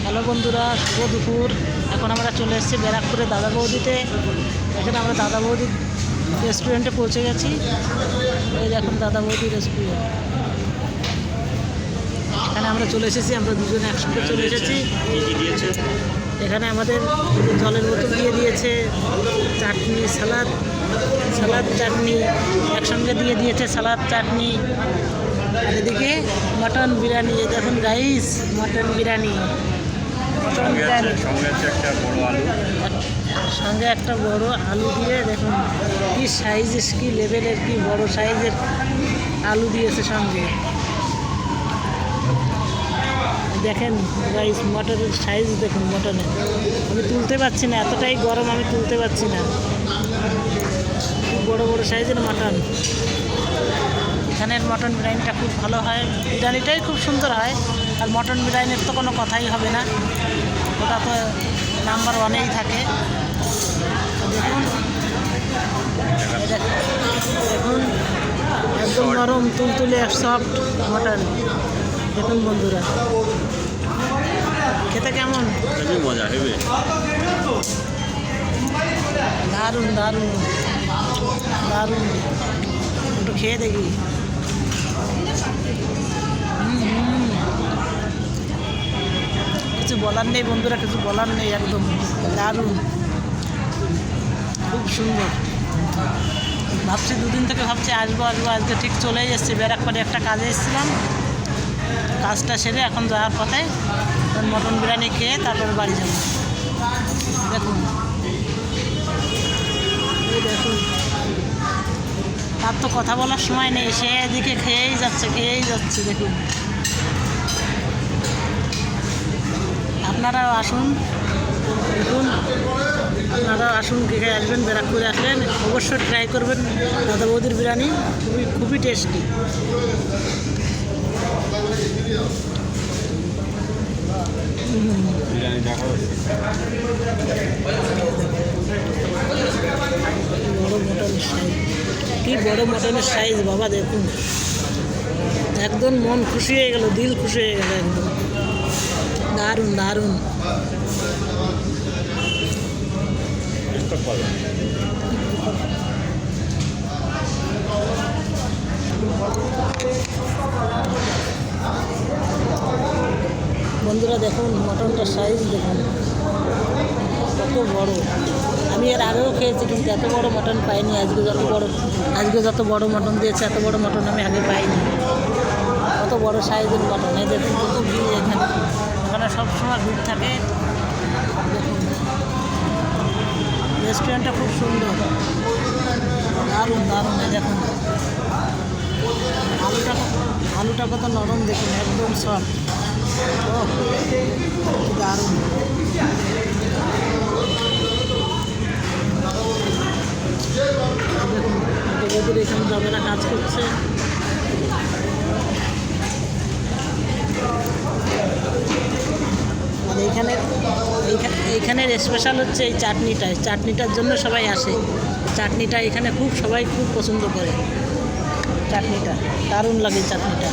Hello বন্ধুরা, শুভ দুপুর। এখন আমরা চলে এসেছি ব্যারাকপুরে দাদা বৌদিতে। এখানে আমরা দাদা বৌদি রেস্টুরেন্টে পৌঁছে গেছি। এই দেখুন দাদা বৌদি রেস্টুরেন্ট। এখানে আমরা চলে এসেছি, আমরা দুজনে একসঙ্গে চলে এসেছি। এখানে আমাদের জলের বোতল দিয়ে দিয়েছে, চাটনি, সালাদ চাটনি একসঙ্গে দিয়ে দিয়েছে, সালাদ চাটনি। আর এদিকে মটন বিরিয়ানি, এই দেখুন রাইস, মটন বিরিয়ানি, সঙ্গে একটা বড় আলু দিয়ে দেখুন কি সাইজের, কি লেভেলের, কি বড় সাইজের আলু দিয়েছে সঙ্গে। দেখেন রাইস, মটনের সাইজ দেখুন। মটনের আমি তুলতে পারছি না, এতটাই গরম, আমি তুলতে পারছি না। বড় বড় সাইজের মটন। এখানের মটন বিরিয়ানিটা খুব ভালো হয়, বিরিয়ানিটাই খুব সুন্দর হয়। আর মটন বিরিয়ানির তো কোনো কথাই হবে না, ওটা তো নাম্বার ওয়ানেই থাকে। দেখুন দেখুন একদম নরম তুলতুলে সফট মটন। দেখুন বন্ধুরা, খেতে কেমন? মজা হবে, দারুণ দারুণ দারুণ। একটু খেয়ে দেখি। কিছু বলার নেই বন্ধুরা, কিছু বলার নেই, একদম দারুণ, খুব সুন্দর। ভাবছি দুদিন থেকে ভাবছি আসবো, আজকে ঠিক চলেই এসেছি। ব্যারাকপুরে একটা কাজে এসেছিলাম, কাজটা সেরে এখন যাওয়ার পথে মটন বিরিয়ানি খেয়ে তারপরে বাড়ি যাব। দেখুন দেখুন, তার তো কথা বলার সময় নেই, সে এদিকে খেয়েই যাচ্ছে। দেখুন, আপনারাও আসুন, দেখুন আপনারাও আসুন, কে আসবেন, ব্যারাকপুরে আসলেন অবশ্যই ট্রাই করবেন দাদা বৌদির বিরিয়ানি, খুবই টেস্টি। বড় মটনের সাইজ, কি বড় মটনের সাইজ বাবা, দেখুন একদম মন খুশি হয়ে গেল, দিল খুশি হয়ে গেল, একদম দারুণ দারুণ। বন্ধুরা দেখুন মটনটার সাইজ দেখুন কত বড়। আমি এর আগেও খেয়েছি, কিন্তু এত বড় মটন পাইনি। আজকে যত বড় মটন দিয়েছে, এত বড় মটন আমি আগে পাইনি। কত বড় সাইজের মটন। এই দেখুন কত ভিড় এখানে সবসময় ভিড় থাকে। দেখুন রেস্টুরেন্টটা খুব সুন্দর, দারুণ দারুণ। এই দেখুন আলুটা কত নরম, দেখুন একদম সফট। ও দারুণ। দেখুন ওদের এখানে জমেরা কাজ করছে। আর এইখানের স্পেশাল হচ্ছে এই চাটনিটার জন্য সবাই আসে। চাটনিটা এখানে সবাই খুব পছন্দ করে। চাটনিটা দারুণ লাগে, চাটনিটা।